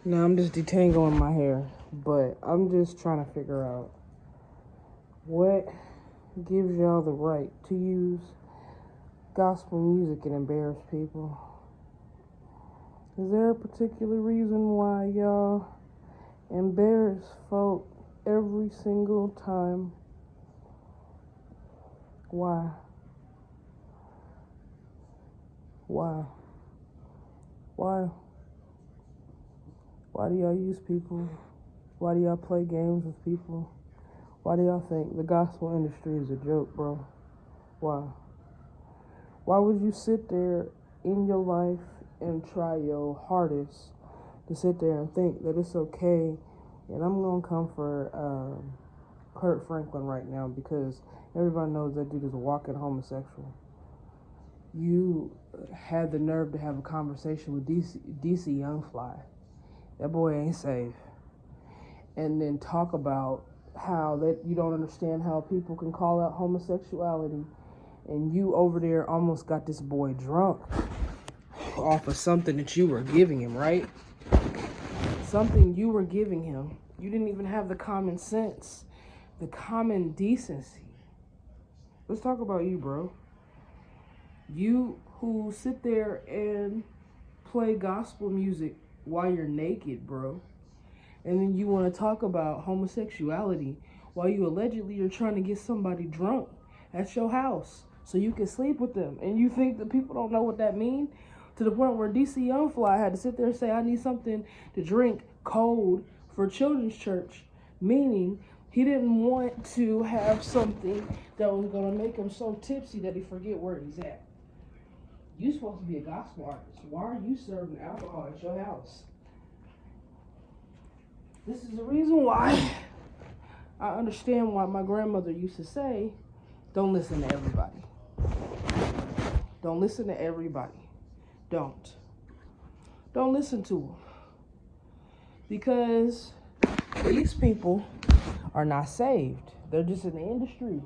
Now I'm just detangling my hair, but I'm just trying to figure out what gives y'all the right to use gospel music and embarrass people. Is there a particular reason why y'all embarrass folk every single time? Why? Why? Why? Why do y'all use people? Why do y'all play games with people? Why do y'all think the gospel industry is a joke, bro? Why? Why would you sit there in your life and try your hardest to sit there and think that it's okay? And I'm going to come for Kurt Franklin right now because everybody knows that dude is a walking homosexual. You had the nerve to have a conversation with DC Young Fly. That boy ain't safe. And then talk about how that you don't understand how people can call out homosexuality, and you over there almost got this boy drunk off of something that you were giving him, right? Something you were giving him. You didn't even have the common sense, the common decency. Let's talk about you, bro. You who sit there and play gospel music while you're naked, bro. And then you want to talk about homosexuality while you allegedly are trying to get somebody drunk at your house so you can sleep with them. And you think that people don't know what that means? To the point where DC Youngfly had to sit there and say, I need something to drink cold for children's church. Meaning, he didn't want to have something that was going to make him so tipsy that he forget where he's at. You're supposed to be a gospel artist. Why are you serving alcohol at your house? This is the reason why I understand why my grandmother used to say, don't listen to everybody. Don't listen to everybody. Don't listen to them. Because these people are not saved. They're just in the industry.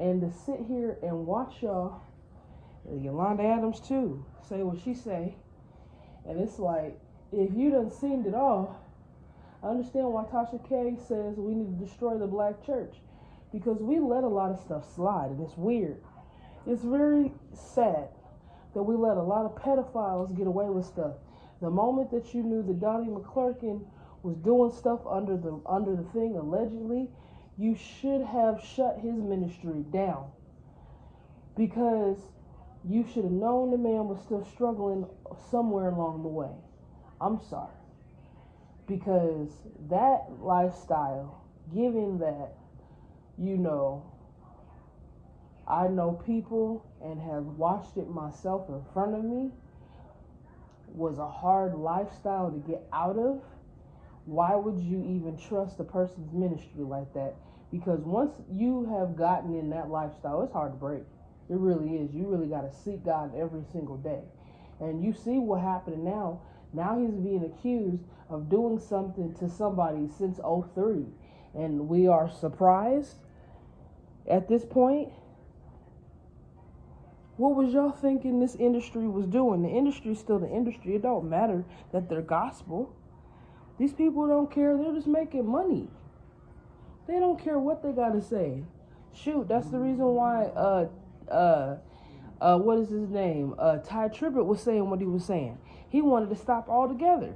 And to sit here and watch y'all, Yolanda Adams too, say what she say, and it's like, if you done seen it all, I understand why Tasha K says we need to destroy the black church, because we let a lot of stuff slide, and it's weird. It's very sad that we let a lot of pedophiles get away with stuff. The moment that you knew that Donnie McClurkin was doing stuff under the thing allegedly, you should have shut his ministry down, because you should have known the man was still struggling somewhere along the way. I'm sorry. Because that lifestyle, given that, I know people and have watched it myself in front of me, was a hard lifestyle to get out of. Why would you even trust a person's ministry like that? Because once you have gotten in that lifestyle, it's hard to break. It really is. You really got to seek God every single day. And you see what happened now. Now he's being accused of doing something to somebody since 2003. And we are surprised at this point. What was y'all thinking this industry was doing? The industry's still the industry. It don't matter that they're gospel. These people don't care. They're just making money. They don't care what they got to say. Shoot, that's the reason why, what is his name? Ty Tribbett was saying what he was saying. He wanted to stop altogether.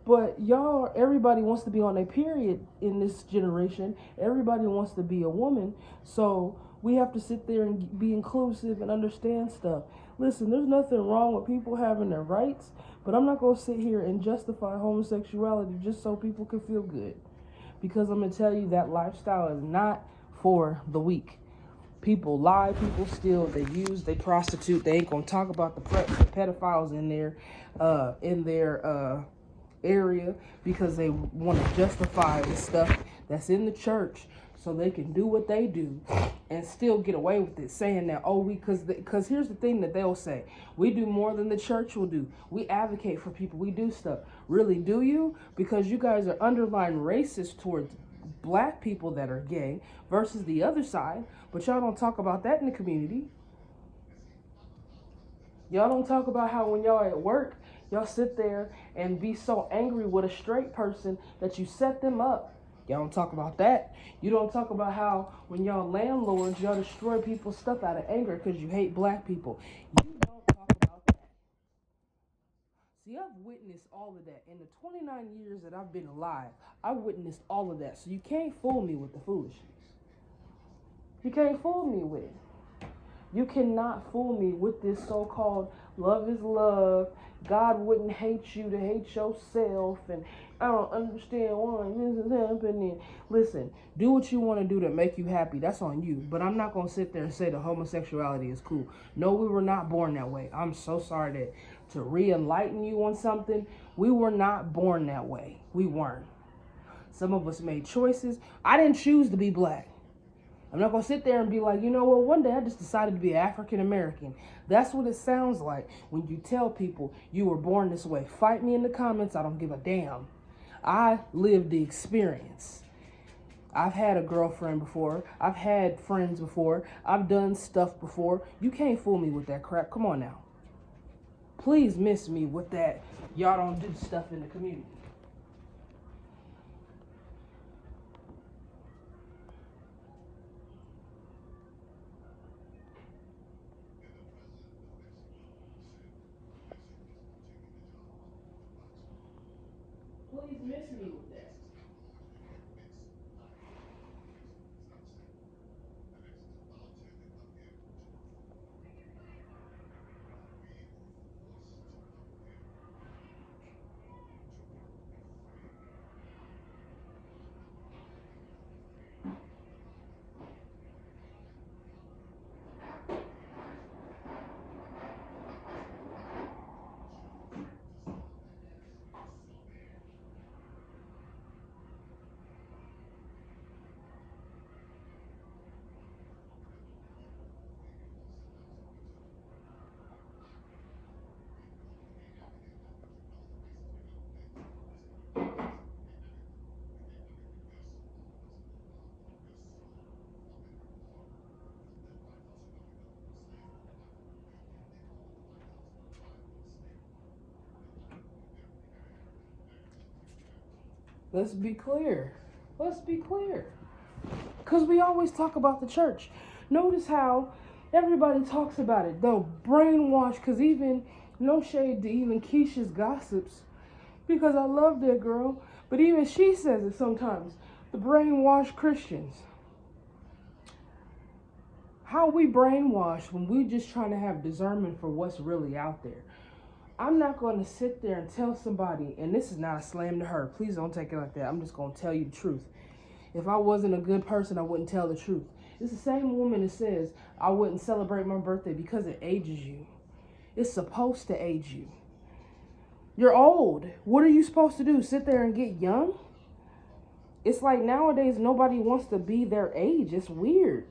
But y'all, everybody wants to be on a period in this generation. Everybody wants to be a woman. So we have to sit there and be inclusive and understand stuff. Listen, there's nothing wrong with people having their rights, but I'm not going to sit here and justify homosexuality just so people can feel good. Because I'm going to tell you that lifestyle is not for the weak. People lie, people steal, they use, they prostitute. They ain't going to talk about the pedophiles in their area because they want to justify the stuff that's in the church so they can do what they do and still get away with it, saying that, because here's the thing that they'll say, we do more than the church will do. We advocate for people. We do stuff. Really, do you? Because you guys are underlying racist towards black people that are gay versus the other side, but y'all don't talk about that in the community. Y'all don't talk about how when y'all at work, y'all sit there and be so angry with a straight person that you set them up. Y'all don't talk about that. You don't talk about how when y'all landlords, y'all destroy people's stuff out of anger because you hate black people. You don't talk about that. See, I've witnessed all of that. In the 29 years that I've been alive, I've witnessed all of that. So you can't fool me with the foolishness. You can't fool me with it. You cannot fool me with this so-called love is love. God wouldn't hate you to hate yourself. And I don't understand why this is happening. Listen, do what you want to do to make you happy. That's on you. But I'm not going to sit there and say that homosexuality is cool. No, we were not born that way. I'm so sorry to re-enlighten you on something. We were not born that way. We weren't. Some of us made choices. I didn't choose to be black. I'm not going to sit there and be like, you know what, one day I just decided to be African American. That's what it sounds like when you tell people you were born this way. Fight me in the comments. I don't give a damn. I lived the experience. I've had a girlfriend before. I've had friends before. I've done stuff before. You can't fool me with that crap. Come on now. Please miss me with that. Y'all don't do stuff in the community. Please miss me with that. Let's be clear. Let's be clear. Because we always talk about the church. Notice how everybody talks about it. They'll brainwash, because even, no shade to even Keisha's gossips, because I love that girl, but even she says it sometimes. The brainwashed Christians. How we brainwash when we just trying to have discernment for what's really out there. I'm not going to sit there and tell somebody, and this is not a slam to her. Please don't take it like that. I'm just going to tell you the truth. If I wasn't a good person, I wouldn't tell the truth. It's the same woman that says, I wouldn't celebrate my birthday because it ages you. It's supposed to age you. You're old. What are you supposed to do? Sit there and get young? It's like nowadays nobody wants to be their age. It's weird.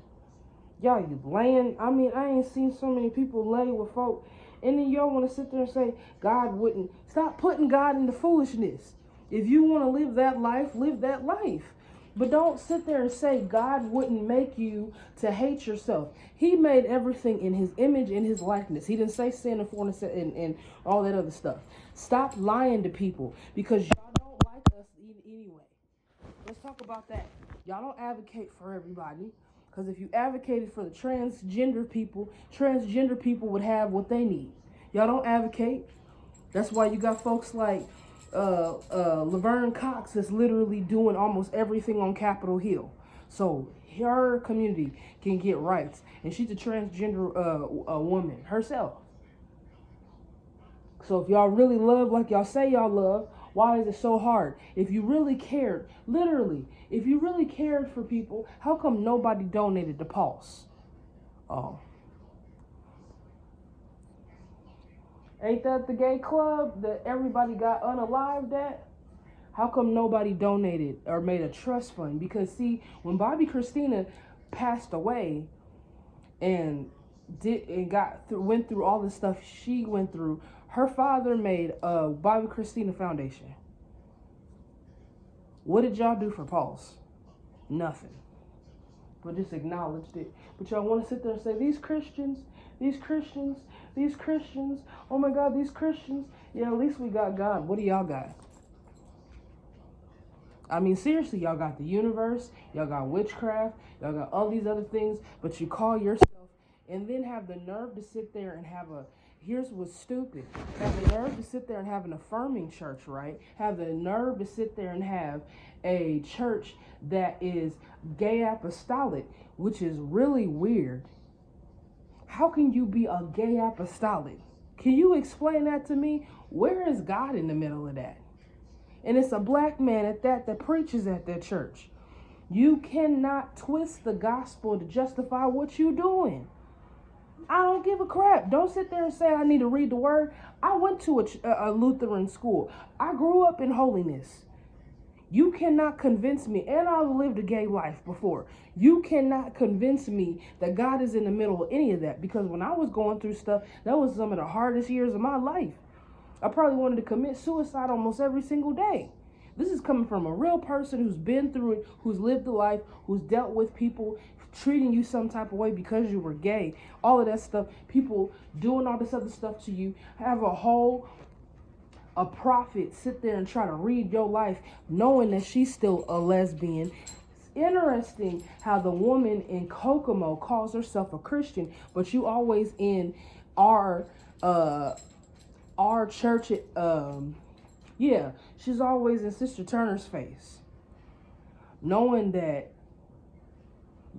Y'all, you laying. I mean, I ain't seen so many people lay with folk. And then y'all want to sit there and say, God wouldn't. Stop putting God into foolishness. If you want to live that life, live that life. But don't sit there and say God wouldn't make you to hate yourself. He made everything in his image, in his likeness. He didn't say sin and fornication and all that other stuff. Stop lying to people because y'all don't like us anyway. Let's talk about that. Y'all don't advocate for everybody. Because if you advocated for the transgender people would have what they need. Y'all don't advocate. That's why you got folks like Laverne Cox that's literally doing almost everything on Capitol Hill. So her community can get rights. And she's a transgender woman herself. So if y'all really love like y'all say y'all love, why is it so hard? If you really cared, literally, if you really cared for people, how come nobody donated to Pulse? Oh. Ain't that the gay club that everybody got unalived at? How come nobody donated or made a trust fund? Because see, when Bobby Christina passed away and went through all the stuff she went through, her father made a Bobby Christina Foundation. What did y'all do for Pulse? Nothing. But just acknowledged it. But y'all want to sit there and say, these Christians, these Christians, oh my God, these Christians. Yeah, at least we got God. What do y'all got? I mean, seriously, y'all got the universe, y'all got witchcraft, y'all got all these other things, but you call yourself, and then have the nerve to sit there and have a, here's what's stupid, have the nerve to sit there and have an affirming church, right? Have the nerve to sit there and have a church that is gay apostolic, which is really weird. How can you be a gay apostolic? Can you explain that to me? Where is God in the middle of that? And it's a black man at that preaches at that church. You cannot twist the gospel to justify what you're doing. I don't give a crap. Don't sit there and say I need to read the word. I went to a Lutheran school. I grew up in holiness. You cannot convince me, and I lived a gay life before. You cannot convince me that God is in the middle of any of that, because when I was going through stuff, that was some of the hardest years of my life. I probably wanted to commit suicide almost every single day. This is coming from a real person who's been through it, who's lived a life, who's dealt with people treating you some type of way because you were gay. All of that stuff, people doing all this other stuff to you. Have a prophet sit there and try to read your life knowing that she's still a lesbian. It's interesting how the woman in Kokomo calls herself a Christian, but you always in our church, yeah, she's always in Sister Turner's face, knowing that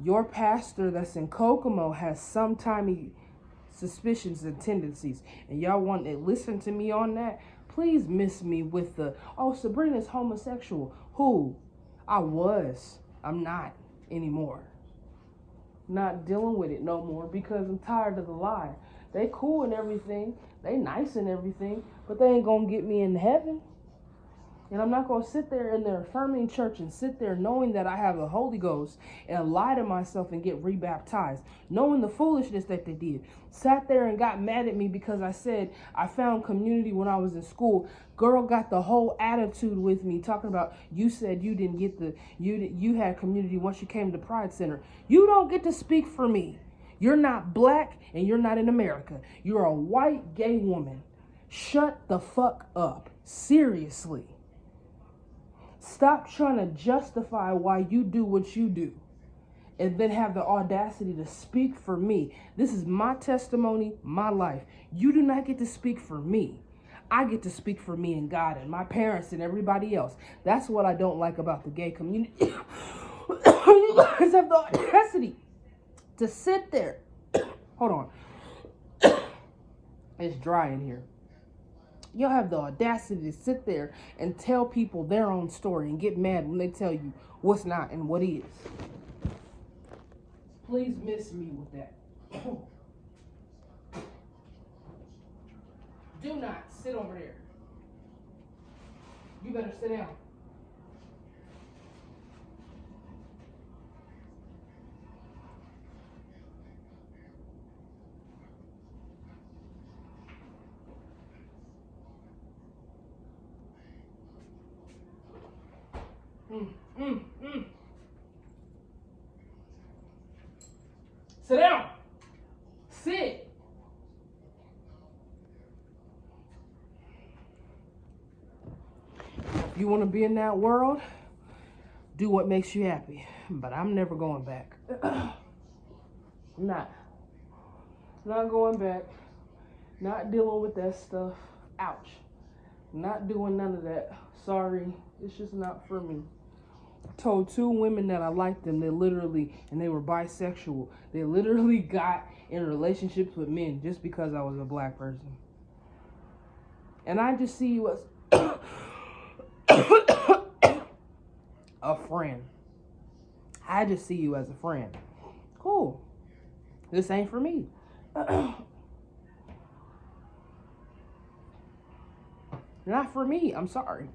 your pastor that's in Kokomo has sometime suspicions and tendencies, and y'all want to listen to me on that. Please miss me with the, oh, Sabrina's homosexual. Who? I'm not anymore. Not dealing with it no more, because I'm tired of the lie. They cool and everything, they nice and everything, but they ain't gonna get me in heaven. And I'm not gonna sit there in their affirming church and sit there knowing that I have the Holy Ghost and lie to myself and get rebaptized, knowing the foolishness that they did. Sat there and got mad at me because I said I found community when I was in school. Girl got the whole attitude with me, talking about, you said you didn't get you had community once you came to Pride Center. You don't get to speak for me. You're not black and you're not in America. You're a white gay woman. Shut the fuck up. Seriously. Stop trying to justify why you do what you do and then have the audacity to speak for me. This is my testimony, my life. You do not get to speak for me. I get to speak for me and God and my parents and everybody else. That's what I don't like about the gay community. You guys have the audacity to sit there. Hold on. It's dry in here. Y'all have the audacity to sit there and tell people their own story and get mad when they tell you what's not and what is. Please miss me with that. Do not sit over there. You better sit down. Sit down. Sit. If you want to be in that world, do what makes you happy. But I'm never going back. I'm not going back. Not dealing with that stuff. Ouch. Not doing none of that. Sorry. It's just not for me. I told 2 women that I liked them. They were bisexual. They literally got in relationships with men just because I was a black person. And I just see you as a friend. I just see you as a friend. Cool. This ain't for me. Not for me. I'm sorry.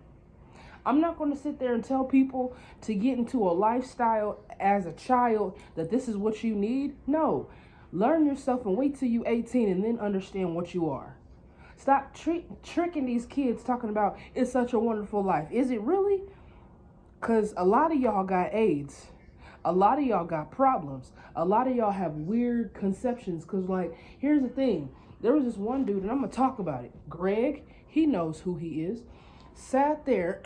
I'm not going to sit there and tell people to get into a lifestyle as a child that this is what you need. No. Learn yourself and wait till you're 18 and then understand what you are. Stop tricking these kids talking about it's such a wonderful life. Is it really? Because a lot of y'all got AIDS. A lot of y'all got problems. A lot of y'all have weird conceptions. Because, like, here's the thing. There was this one dude, and I'm going to talk about it. Greg, he knows who he is. Sat there,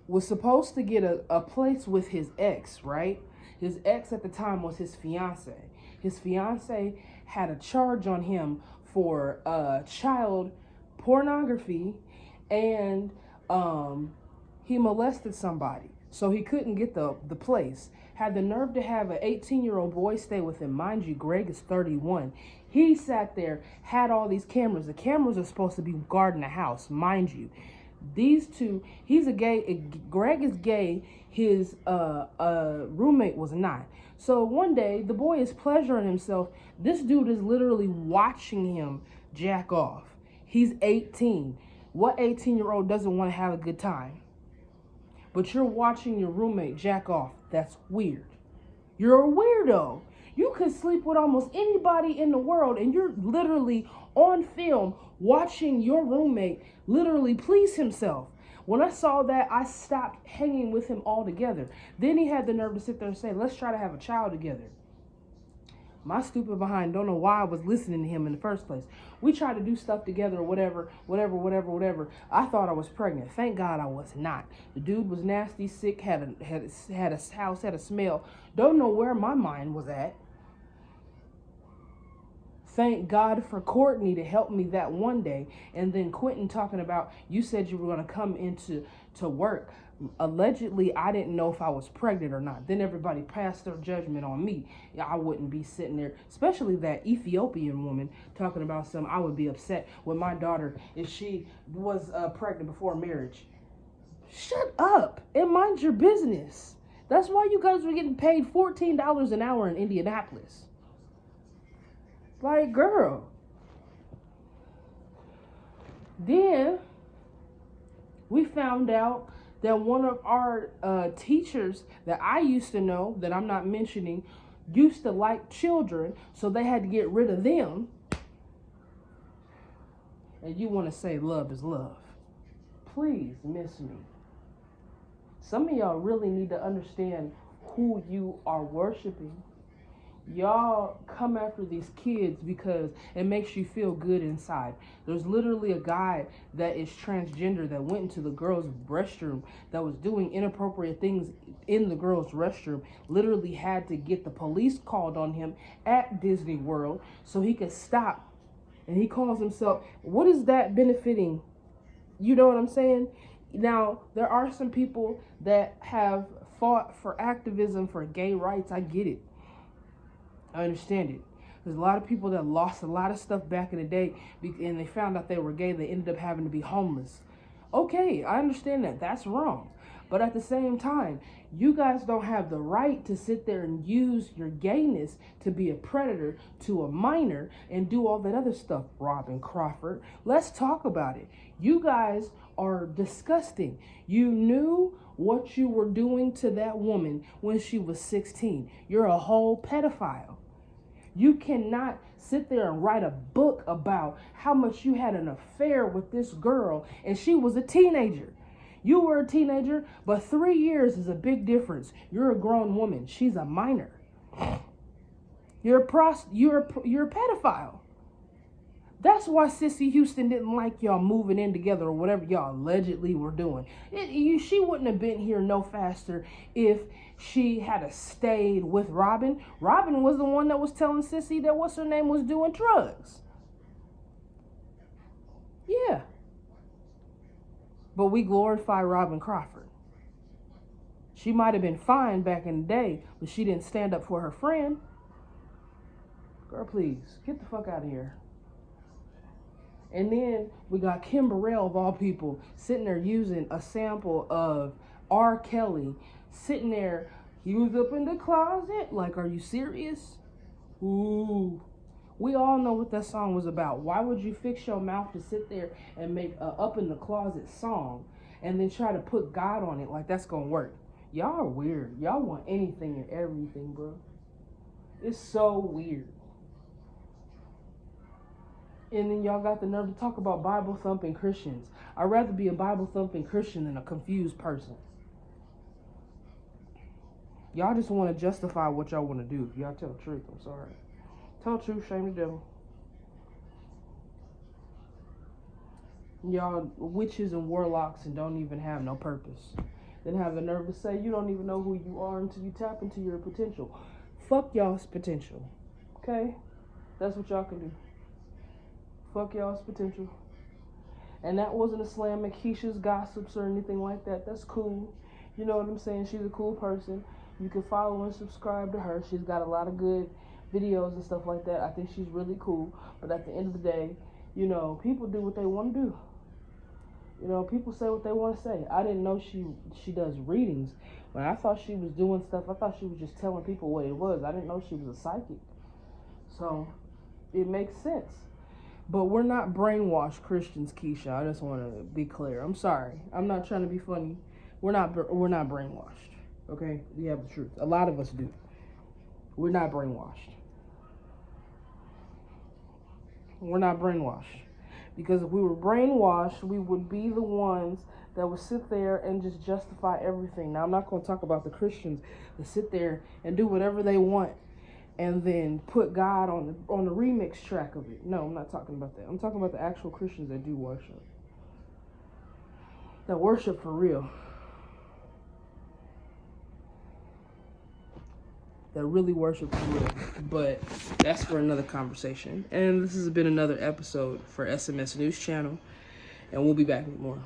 was supposed to get a place with his ex, right? His ex at the time was his fiance. His fiance had a charge on him for child pornography, and he molested somebody. So he couldn't get the place. Had the nerve to have an 18-year-old boy stay with him. Mind you, Greg is 31. He sat there, had all these cameras. The cameras are supposed to be guarding the house, mind you. These two, he's a gay, Greg is gay, his roommate was not. So one day, the boy is pleasuring himself. This dude is literally watching him jack off. He's 18. What 18-year-old doesn't want to have a good time? But you're watching your roommate jack off. That's weird. You're a weirdo. You could sleep with almost anybody in the world, and you're literally on film watching your roommate literally please himself. When I saw that, I stopped hanging with him altogether. Then he had the nerve to sit there and say, let's try to have a child together. My stupid behind don't know why I was listening to him in the first place. We tried to do stuff together or whatever. I thought I was pregnant. Thank God I was not. The dude was nasty, sick, had a house, had a smell. Don't know where my mind was at. Thank God for Courtney to help me that one day. And then Quentin talking about, you said you were going to come into work. Allegedly, I didn't know if I was pregnant or not. Then everybody passed their judgment on me. I wouldn't be sitting there, especially that Ethiopian woman talking about something. I would be upset with my daughter if she was pregnant before marriage. Shut up and mind your business. That's why you guys were getting paid $14 an hour in Indianapolis. Like, girl. Then we found out that one of our teachers that I used to know, that I'm not mentioning, used to like children, so they had to get rid of them. And you want to say love is love. Please miss me. Some of y'all really need to understand who you are worshiping. Y'all come after these kids because it makes you feel good inside. There's literally a guy that is transgender that went into the girls' restroom that was doing inappropriate things in the girls' restroom. Literally had to get the police called on him at Disney World so he could stop. And he calls himself, what is that benefiting? You know what I'm saying? Now, there are some people that have fought for activism for gay rights. I get it. I understand it. There's a lot of people that lost a lot of stuff back in the day and they found out they were gay. They ended up having to be homeless. Okay, I understand that. That's wrong. But at the same time, you guys don't have the right to sit there and use your gayness to be a predator to a minor and do all that other stuff, Robin Crawford. Let's talk about it. You guys are disgusting. You knew what you were doing to that woman when she was 16. You're a whole pedophile. You cannot sit there and write a book about how much you had an affair with this girl and she was a teenager. You were a teenager, but 3 years is a big difference. You're a grown woman. She's a minor. You're a pedophile. That's why Sissy Houston didn't like y'all moving in together or whatever y'all allegedly were doing. She wouldn't have been here no faster if she had stayed with Robin. Robin was the one that was telling Sissy that what's her name was doing drugs. Yeah. But we glorify Robin Crawford. She might have been fine back in the day, but she didn't stand up for her friend. Girl, please, get the fuck out of here. And then we got Kim Burrell, of all people, sitting there using a sample of R. Kelly, sitting there, he was up in the closet. Like, are you serious? Ooh. We all know what that song was about. Why would you fix your mouth to sit there and make a Up in the Closet song and then try to put God on it like that's going to work? Y'all are weird. Y'all want anything and everything, bro. It's so weird. And then y'all got the nerve to talk about Bible-thumping Christians. I'd rather be a Bible-thumping Christian than a confused person. Y'all just want to justify what y'all want to do. If y'all tell the truth, I'm sorry. Tell the truth, shame the devil. Y'all witches and warlocks and don't even have no purpose. Then have the nerve to say you don't even know who you are until you tap into your potential. Fuck y'all's potential. Okay? That's what y'all can do. Fuck y'all's potential. And that wasn't a slam at Keisha's gossips or anything like that. That's cool. You know what I'm saying? She's a cool person. You can follow and subscribe to her. She's got a lot of good videos and stuff like that. I think she's really cool. But at the end of the day, you know, people do what they want to do. You know, people say what they want to say. I didn't know she does readings. When I thought she was doing stuff, I thought she was just telling people what it was. I didn't know she was a psychic. So, it makes sense. But we're not brainwashed Christians, Keisha. I just want to be clear. I'm sorry. I'm not trying to be funny. We're not brainwashed. Okay? We have the truth. A lot of us do. We're not brainwashed. We're not brainwashed. Because if we were brainwashed, we would be the ones that would sit there and just justify everything. Now, I'm not going to talk about the Christians that sit there and do whatever they want and then put God on the remix track of it. No, I'm not talking about that. I'm talking about the actual Christians that do worship. That worship for real. That really worship for real. But that's for another conversation. And this has been another episode for SMS News Channel. And we'll be back with more.